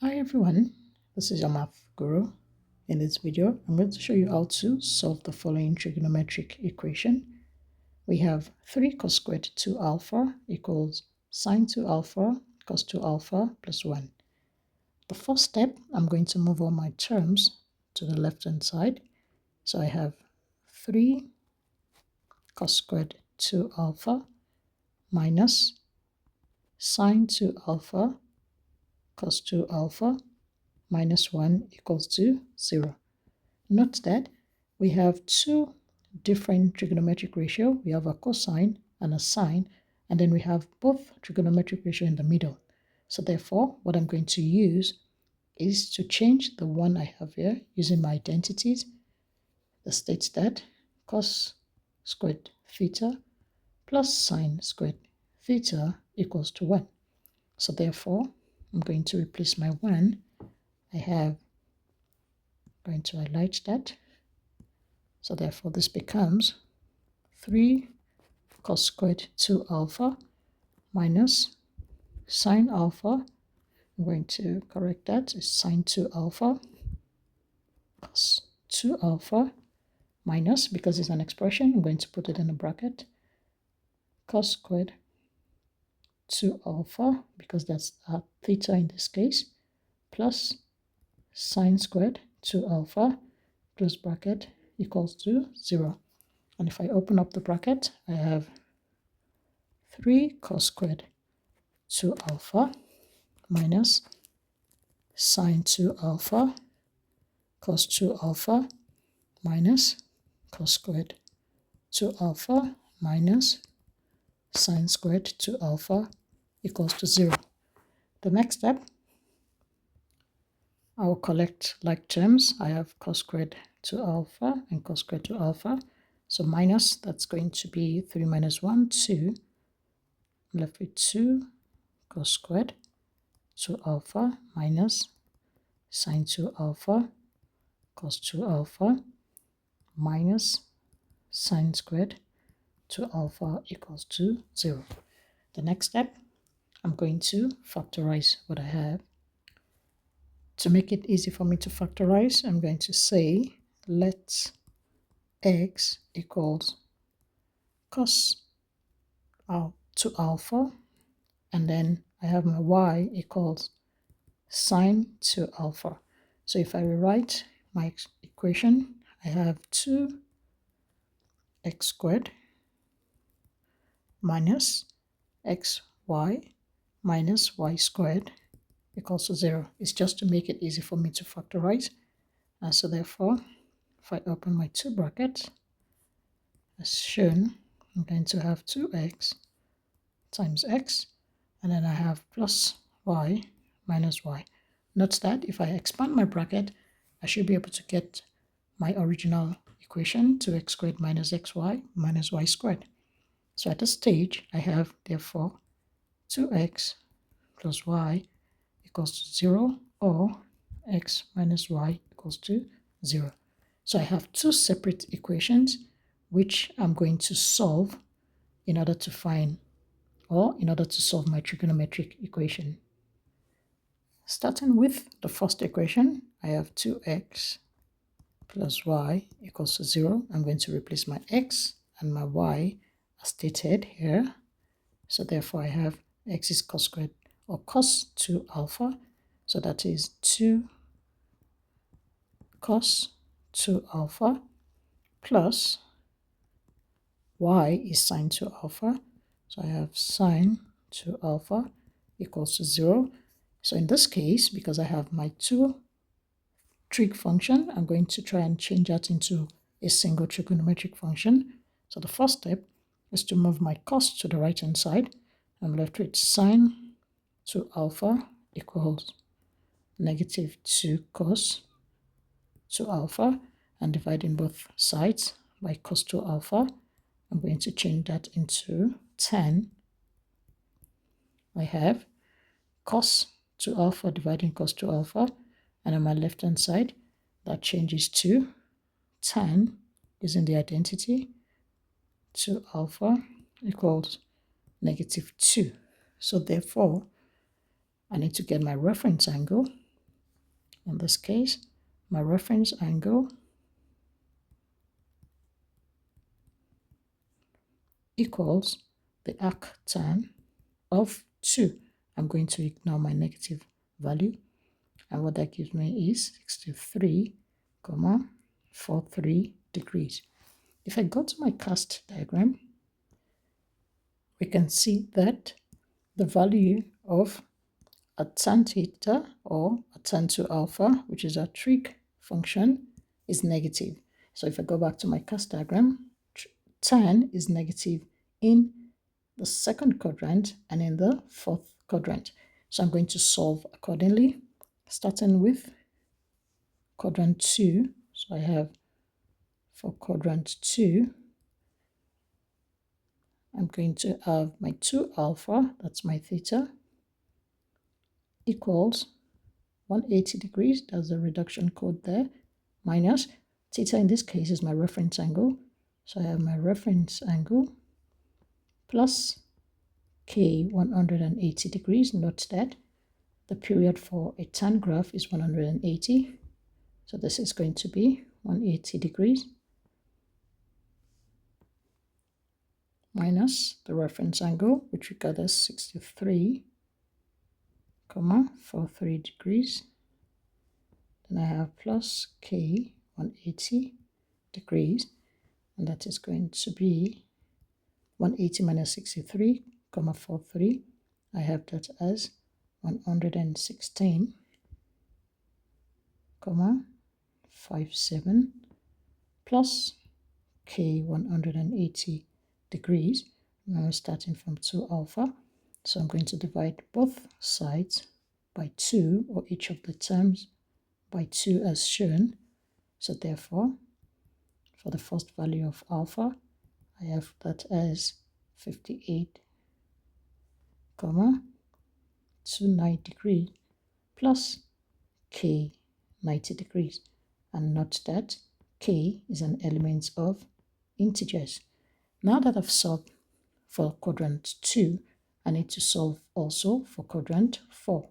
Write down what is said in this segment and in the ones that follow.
Hi everyone, this is your math guru. In this video, I'm going to show you how to solve the following trigonometric equation. We have 3 cos squared 2 alpha equals sine 2 alpha cos 2 alpha plus 1. The first step, I'm going to move all my terms to the left hand side. So I have 3 cos squared 2 alpha minus sine 2 alpha cos 2 alpha minus 1 equals to 0. Note that we have two different trigonometric ratio. We have a cosine and a sine, and then we have both trigonometric ratio in the middle. So therefore, what I'm going to use is to change the one I have here using my identities. That states that cos squared theta plus sine squared theta equals to 1. So therefore, I'm going to replace my 1. I have going to highlight that. So therefore, this becomes 3 cos squared 2 alpha minus sine alpha. I'm going to correct that. It's sine 2 alpha cos 2 alpha minus, because it's an expression, I'm going to put it in a bracket, cos squared 2 alpha, because that's theta in this case, plus sine squared 2 alpha, close bracket, equals to 0. And if I open up the bracket, I have 3 cos squared 2 alpha minus sine 2 alpha cos 2 alpha minus cos squared 2 alpha minus sine squared 2 alpha equals to 0. The next step, I will collect like terms. I have cos squared 2 alpha and cos squared 2 alpha. So minus, that's going to be 3 minus 1, 2. I'm left with 2 cos squared 2 alpha minus sine 2 alpha cos 2 alpha minus sine squared 2 alpha equals to 0. The next step, I'm going to factorize what I have. To make it easy for me to factorize, I'm going to say let x equals cos 2 alpha, and then I have my y equals sine 2 alpha. So if I rewrite my equation, I have 2x squared minus xy minus y squared equals to 0. It's just to make it easy for me to factorize. And so therefore, if I open my two brackets, as shown, I'm going to have 2x times x, and then I have plus y minus y. Note that if I expand my bracket, I should be able to get my original equation, 2x squared minus xy minus y squared. So at this stage, I have, therefore, 2x plus y equals to 0, or x minus y equals to 0. So I have two separate equations which I'm going to solve in order to find, or in order to solve my trigonometric equation. Starting with the first equation, I have 2x plus y equals to 0. I'm going to replace my x and my y as stated here. So therefore I have x is cos squared, or cos 2 alpha. So that is 2 cos 2 alpha plus y is sine 2 alpha. So I have sine 2 alpha equals to 0. So in this case, because I have my two trig function, I'm going to try and change that into a single trigonometric function. So the first step is to move my cos to the right hand side. I'm left with sine 2 alpha equals negative 2 cos 2 alpha, and dividing both sides by cos 2 alpha, I'm going to change that into 10. I have cos 2 alpha dividing cos 2 alpha, and on my left hand side, that changes to 10 using the identity. 2 alpha equals negative 2. So therefore, I need to get my reference angle. In this case, my reference angle equals the arctan of 2. I'm going to ignore my negative value, and what that gives me is 63,43 degrees. If I go to my cast diagram, we can see that the value of a tan theta or a tan 2 alpha, which is a trig function, is negative. So if I go back to my cast diagram, tan is negative in the second quadrant and in the fourth quadrant. So I'm going to solve accordingly, starting with quadrant 2. So I have for quadrant 2, I'm going to have my 2 alpha, that's my theta, equals 180 degrees, that's the reduction code there, minus theta in this case is my reference angle. So I have my reference angle plus k 180 degrees. Note that the period for a tan graph is 180. So this is going to be 180 degrees minus the reference angle, which we got as 63,43 degrees. Then I have plus k 180 degrees, and that is going to be 180 minus 63,43. I have that as 116,57 plus k 180 degrees. Now I'm starting from 2 alpha, so I'm going to divide both sides by 2, or each of the terms by 2 as shown. So therefore, for the first value of alpha, I have that as 58,29 degrees plus k 90 degrees. And note that k is an element of integers. Now that I've solved for quadrant 2, I need to solve also for quadrant 4.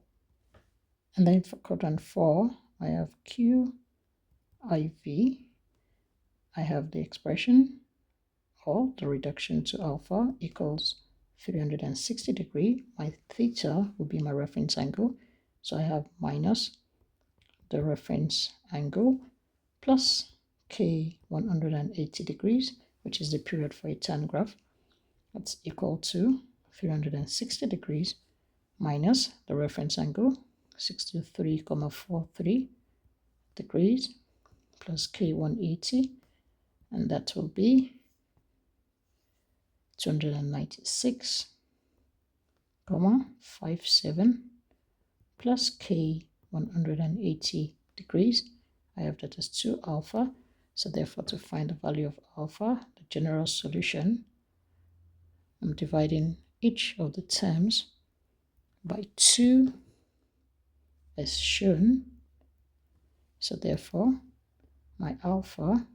And then for quadrant 4, I have q IV. I have the expression, or the reduction to alpha, equals 360 degrees. My theta will be my reference angle. So I have minus the reference angle plus k 180 degrees, which is the period for a tan graph. That's equal to 360 degrees minus the reference angle, 63,43 degrees, plus k 180, and that will be 296,57 plus k 180 degrees. I have that as 2 alpha. So therefore, to find the value of alpha, the general solution, I'm dividing each of the terms by 2 as shown. So therefore, my alpha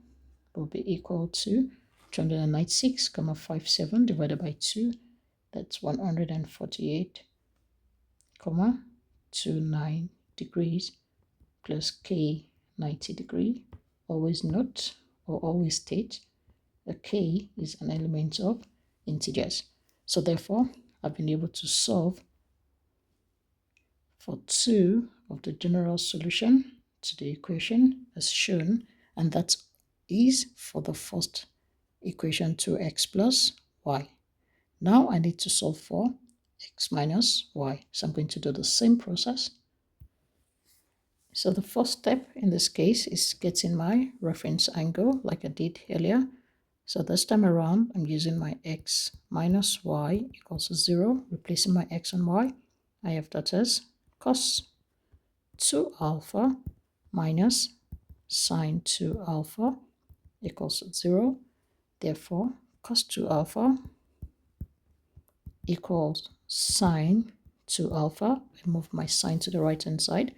will be equal to 296,57 divided by 2. That's 148,29 degrees plus k 90 degree. Always note, or always state, that k is an element of integers. So therefore, I've been able to solve for 2 of the general solution to the equation as shown, and that is for the first equation, 2x plus y. Now I need to solve for x minus y. So I'm going to do the same process. So the first step in this case is getting my reference angle like I did earlier. So this time around, I'm using my x minus y equals 0, replacing my x and y. I have that as cos 2 alpha minus sine 2 alpha equals 0. Therefore, cos 2 alpha equals sine 2 alpha. I move my sine to the right hand side,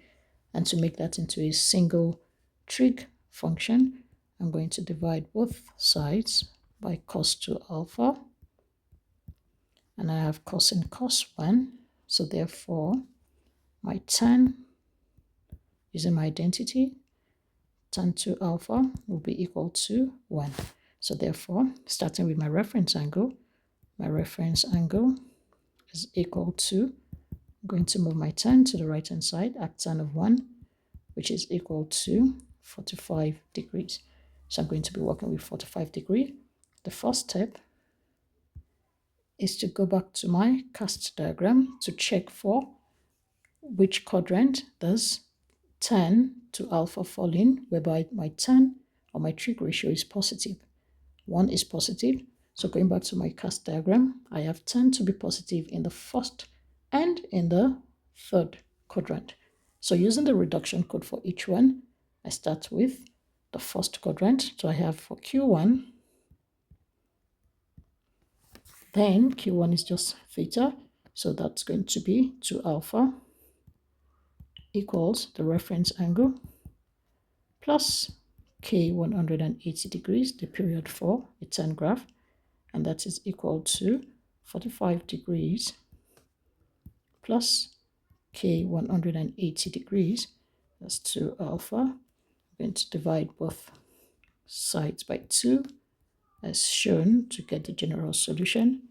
and to make that into a single trig function, I'm going to divide both sides by cos 2 alpha, and I have cos and cos 1. So therefore, my tan using my identity, tan 2 alpha will be equal to 1. So therefore, starting with my reference angle is equal to, I'm going to move my tan to the right hand side, arctan of 1, which is equal to 45 degrees. So I'm going to be working with 45 degrees. The first step is to go back to my cast diagram to check for which quadrant does tan to alpha fall in, whereby my tan or my trig ratio is positive. 1 is positive. So going back to my cast diagram, I have tan to be positive in the first and in the third quadrant. So using the reduction code for each one, I start with the first quadrant. So I have for Q1, then Q1 is just theta. So that's going to be 2 alpha equals the reference angle plus K 180 degrees, the period for a tan graph, and that is equal to 45 degrees plus K 180 degrees, that's 2 alpha. I'm going to divide both sides by 2 as shown to get the general solution.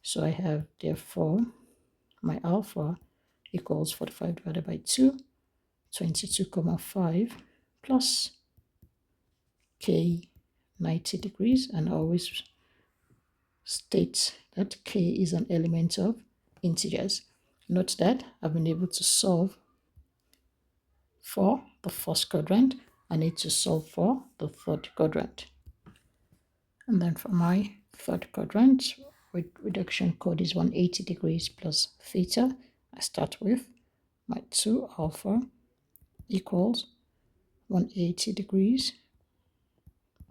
So I have therefore my alpha equals 45 divided by 2, 22,5 plus K 90 degrees, and always state that K is an element of integers. Note that I've been able to solve for the first quadrant. I need to solve for the third quadrant. And then for my third quadrant, with reduction code is 180 degrees plus theta. I start with my 2 alpha equals 180 degrees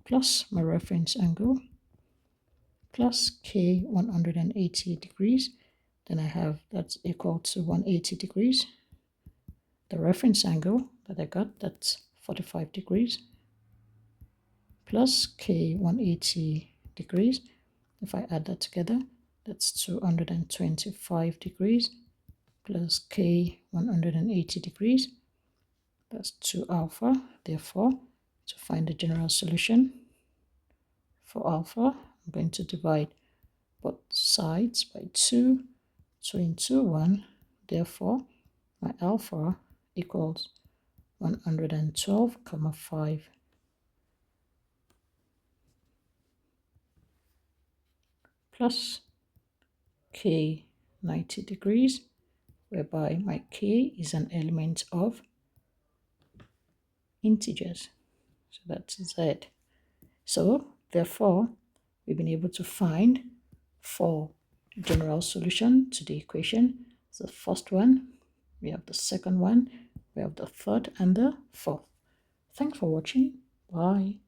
plus my reference angle plus K 180 degrees. Then I have that's equal to 180 degrees. The reference angle that I got, that's 45 degrees plus K 180 degrees. If I add that together, that's 225 degrees plus K 180 degrees. That's 2 alpha. Therefore, to find the general solution for alpha, I'm going to divide both sides by 2, 2 into 1. Therefore, my alpha equals 112,5 plus K 90 degrees, whereby my K is an element of integers. So that's Z. So therefore, we've been able to find 4 general solution to the equation. So the first one, we have the second one, we have the third and the fourth. Thanks for watching. Bye.